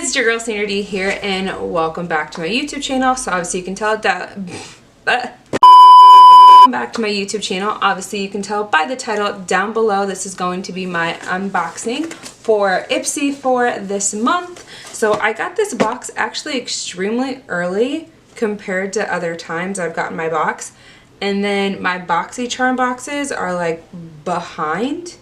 guys, it's your girl Sandra D here, and welcome back to my YouTube channel. So obviously you can tell that back to my YouTube channel. Obviously you can tell by the title down below, this is going to be my unboxing for Ipsy for this month. So I got this box actually extremely early compared to other times I've gotten my box, and then my Boxy Charm boxes are like behind,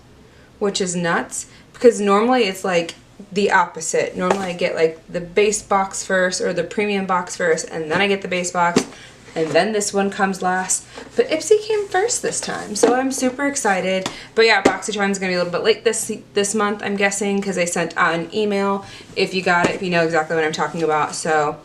which is nuts because normally it's like the opposite. Normally I get like the base box first or the premium box first, and then I get the base box, and then this one comes last. But Ipsy came first this time, so I'm super excited. But yeah, Boxy Charm is gonna be a little bit late this month, I'm guessing, because they sent out an email. If you got it, if you know exactly what I'm talking about. So,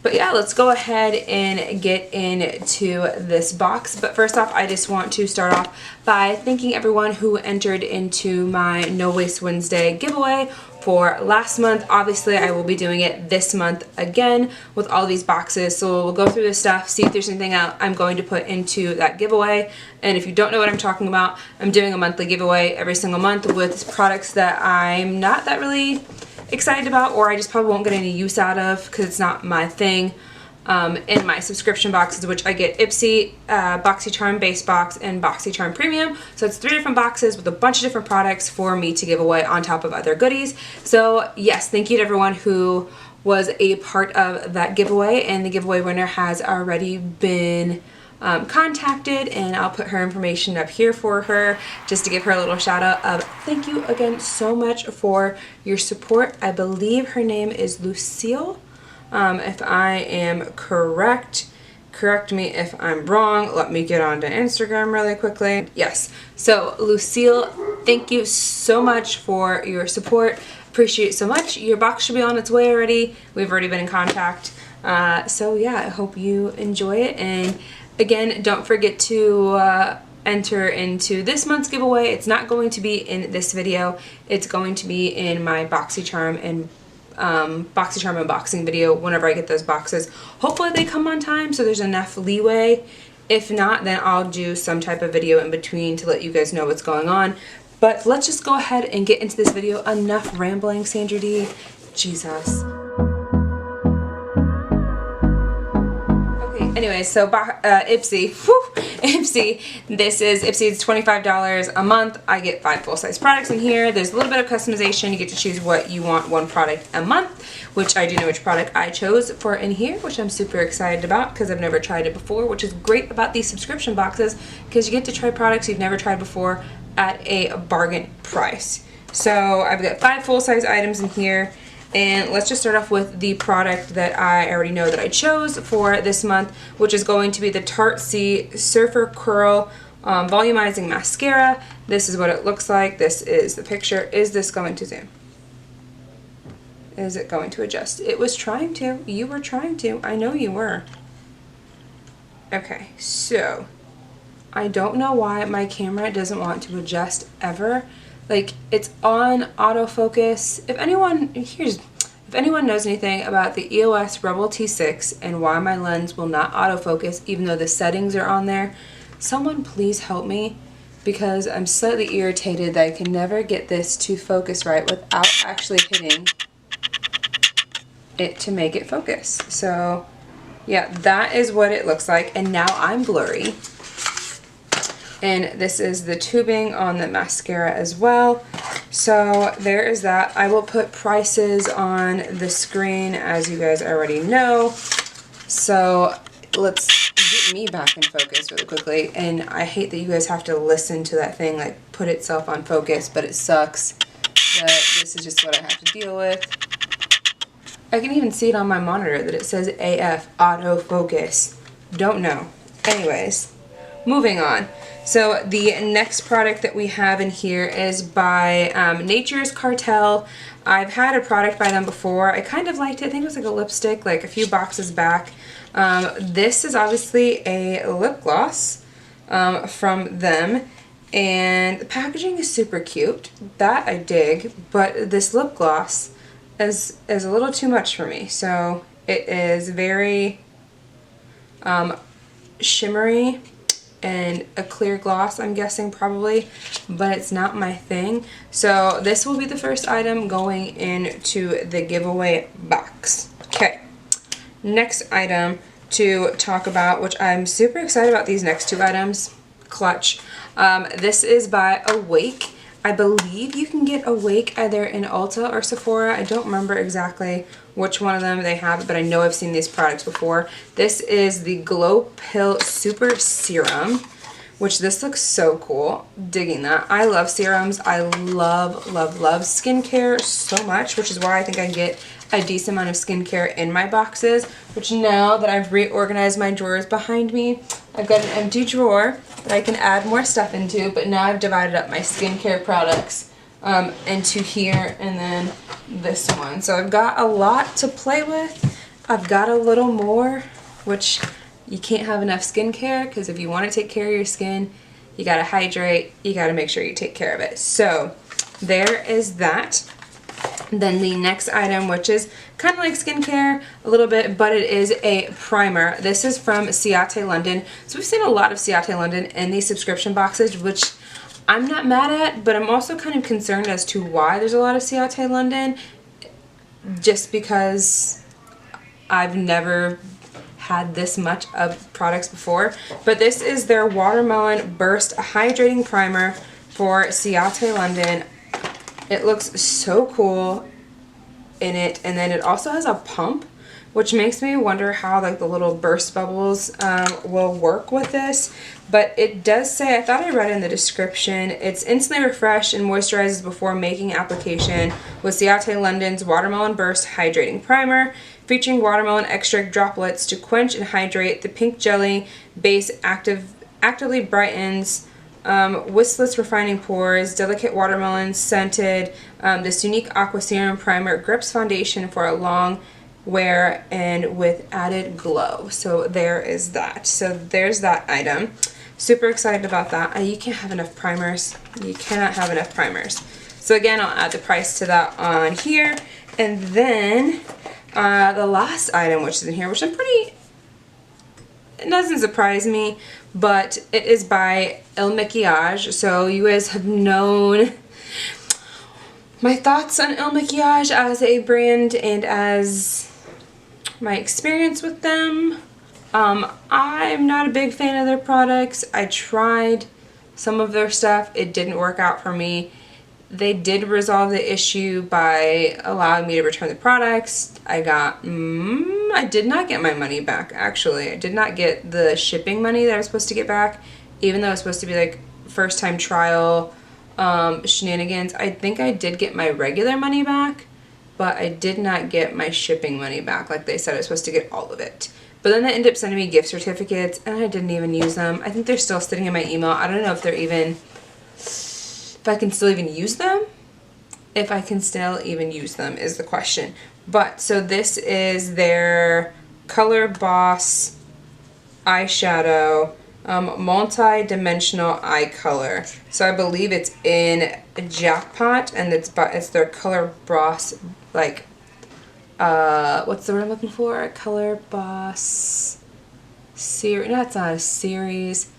but yeah, let's go ahead and get into this box. But first off, I just want to start off by thanking everyone who entered into my No Waste Wednesday giveaway for last month. Obviously, I will be doing it this month again with all these boxes. So we'll go through this stuff, see if there's anything out I'm going to put into that giveaway. And if you don't know what I'm talking about, I'm doing a monthly giveaway every single month with products that I'm not that really excited about, or I just probably won't get any use out of because it's not my thing. In my subscription boxes, which I get Ipsy, Boxy Charm Base Box, and Boxy Charm Premium. So it's 3 different boxes with a bunch of different products for me to give away on top of other goodies. So yes, thank you to everyone who was a part of that giveaway, and the giveaway winner has already been contacted, and I'll put her information up here for her just to give her a little shout out of thank you again so much for your support. I believe her name is Lucille. If I am correct me if I'm wrong. Let me get onto Instagram really quickly. Yes, so Lucille, thank you so much for your support. Appreciate it so much. Your box should be on its way already. We've already been in contact. So yeah, I hope you enjoy it. And again, don't forget to enter into this month's giveaway. It's not going to be in this video. It's going to be in my Boxy Charm and Boxy Charm unboxing video whenever I get those boxes. Hopefully they come on time so there's enough leeway. If not, then I'll do some type of video in between to let you guys know what's going on. But let's just go ahead and get into this video. Enough rambling, Sandra D. Jesus. Anyway, so Ipsy, Ipsy, this is Ipsy. It's $25 a month. I get 5 full-size products in here. There's a little bit of customization. You get to choose what you want, 1 product a month, which I do know which product I chose for in here, which I'm super excited about because I've never tried it before, which is great about these subscription boxes because you get to try products you've never tried before at a bargain price. So I've got 5 full-size items in here. And let's just start off with the product that I already know that I chose for this month, which is going to be the Tarte C Surfer Curl Volumizing Mascara. This is what it looks like. This is the picture. Is this going to zoom? Is it going to adjust? It was trying to. You were trying to. I know you were. Okay, so I don't know why my camera doesn't want to adjust ever. Like, it's on autofocus. If anyone knows anything about the EOS Rebel T6 and why my lens will not autofocus even though the settings are on there, someone please help me, because I'm slightly irritated that I can never get this to focus right without actually hitting it to make it focus. So yeah, that is what it looks like, and now I'm blurry. And this is the tubing on the mascara as well. So there is that. I will put prices on the screen as you guys already know. So let's get me back in focus really quickly. And I hate that you guys have to listen to that thing like put itself on focus, but it sucks. But this is just what I have to deal with. I can even see it on my monitor that it says AF autofocus. Don't know. Anyways, moving on. So the next product that we have in here is by Nature's Cartel. I've had a product by them before. I kind of liked it. I think it was like a lipstick, like a few boxes back. This is obviously a lip gloss from them. And the packaging is super cute. That I dig. But this lip gloss is a little too much for me. So it is very shimmery. and a clear gloss, I'm guessing probably, but it's not my thing. So this will be the first item going into the giveaway box. Okay, next item to talk about, which I'm super excited about these next two items. Clutch. This is by Awake. I believe you can get Awake either in Ulta or Sephora. I don't remember exactly which one of them they have, but I know I've seen these products before. This is the Glow Pill Super Serum, which this looks so cool. Digging that. I love serums. I love, love, love skincare so much, which is why I think I get a decent amount of skincare in my boxes, which now that I've reorganized my drawers behind me, I've got an empty drawer that I can add more stuff into, but now I've divided up my skincare products into here and then this one. So I've got a lot to play with. I've got a little more, which you can't have enough skincare, because if you want to take care of your skin, you got to hydrate, you got to make sure you take care of it. So there is that. Then the next item, which is kind of like skincare a little bit, but it is a primer. This is from Ciate London. So we've seen a lot of Ciate London in these subscription boxes, which I'm not mad at, but I'm also kind of concerned as to why there's a lot of Ciate London, just because I've never had this much of products before. But this is their Watermelon Burst Hydrating Primer for Ciate London. It looks so cool in it, and then it also has a pump, which makes me wonder how like the little burst bubbles will work with this. But it does say, I thought I read in the description, it's instantly refreshed and moisturizes before making application with Ciate London's Watermelon Burst Hydrating Primer, featuring watermelon extract droplets to quench and hydrate. The pink jelly base actively brightens whistless refining pores, delicate watermelon scented. This unique aqua serum primer grips foundation for a long wear and with added glow. So there is that. So there's that item. Super excited about that. You can't have enough primers. You cannot have enough primers. So again, I'll add the price to that on here. And then the last item, which is in here, which I'm pretty, it doesn't surprise me, but it is by Il Makiage. So you guys have known my thoughts on Il Makiage as a brand and as my experience with them. I'm not a big fan of their products. I tried some of their stuff. It didn't work out for me. They did resolve the issue by allowing me to return the products. I did not get my money back, actually. I did not get the shipping money that I was supposed to get back, even though it was supposed to be like first time trial shenanigans. I think I did get my regular money back, but I did not get my shipping money back like they said I was supposed to get all of it. But then they ended up sending me gift certificates, and I didn't even use them. I think they're still sitting in my email. I don't know if they're even, if I can still even use them. If I can still even use them is the question. But, so this is their Color Boss eyeshadow, multi-dimensional eye color. So I believe it's in Jackpot, and it's their Color Boss, like, what's the word I'm looking for? Color Boss series. No, it's not a series.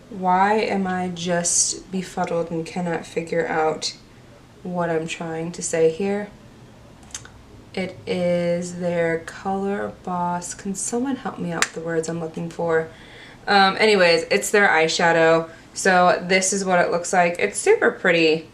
Why am I just befuddled and cannot figure out what I'm trying to say here? It is their Color Boss. Can someone help me out with the words I'm looking for? Anyways, it's their eyeshadow. So this is what it looks like. It's super pretty.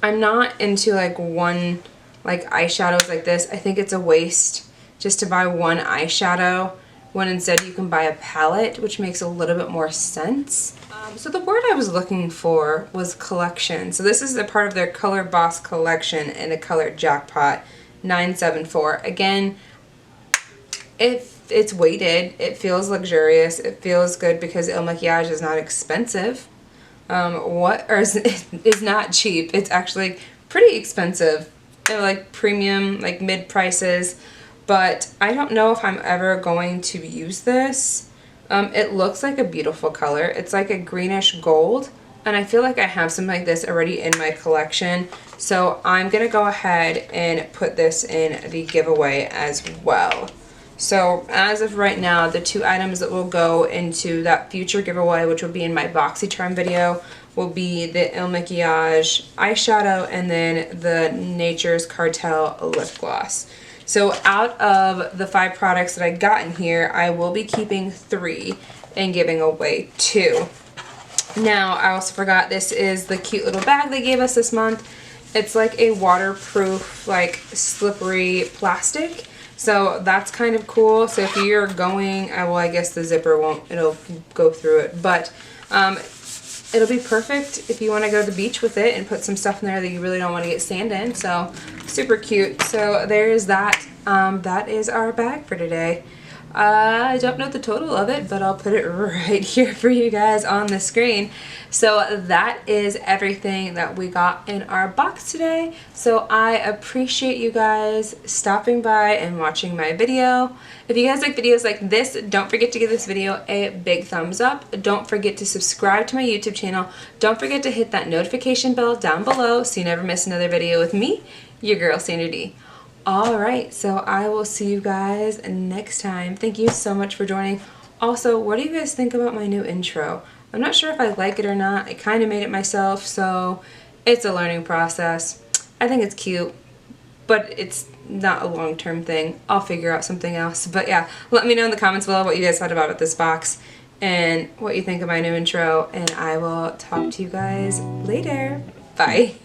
I'm not into like one like eyeshadows like this. I think it's a waste just to buy one eyeshadow when instead you can buy a palette, which makes a little bit more sense. So the word I was looking for was collection. So this is a part of their Color Boss collection in the color Jackpot 974. Again, if it's weighted, it feels luxurious. It feels good because Il Makiage is not expensive. Is not cheap. It's actually pretty expensive. They're like premium, like mid prices. But I don't know if I'm ever going to use this. It looks like a beautiful color. It's like a greenish gold, and I feel like I have something like this already in my collection. So I'm gonna go ahead and put this in the giveaway as well. So as of right now, the 2 items that will go into that future giveaway, which will be in my Boxy Charm video, will be the Il Makiage eyeshadow and then the Nature's Cartel lip gloss. So out of the 5 products that I got in here, I will be keeping 3 and giving away 2. Now, I also forgot, this is the cute little bag they gave us this month. It's like a waterproof, like slippery plastic. So that's kind of cool. So if you're going, well, I guess the zipper won't, it'll go through it. But it'll be perfect if you want to go to the beach with it and put some stuff in there that you really don't want to get sand in. So super cute. So there's that. That is our bag for today. I don't know the total of it, but I'll put it right here for you guys on the screen. So that is everything that we got in our box today. So I appreciate you guys stopping by and watching my video. If you guys like videos like this, don't forget to give this video a big thumbs up. Don't forget to subscribe to my YouTube channel. Don't forget to hit that notification bell down below so you never miss another video with me, your girl Sandra D. Alright, so I will see you guys next time. Thank you so much for joining. Also, what do you guys think about my new intro? I'm not sure if I like it or not. I kind of made it myself, so it's a learning process. I think it's cute, but it's not a long-term thing. I'll figure out something else. But yeah, let me know in the comments below what you guys thought about this box and what you think of my new intro, and I will talk to you guys later. Bye.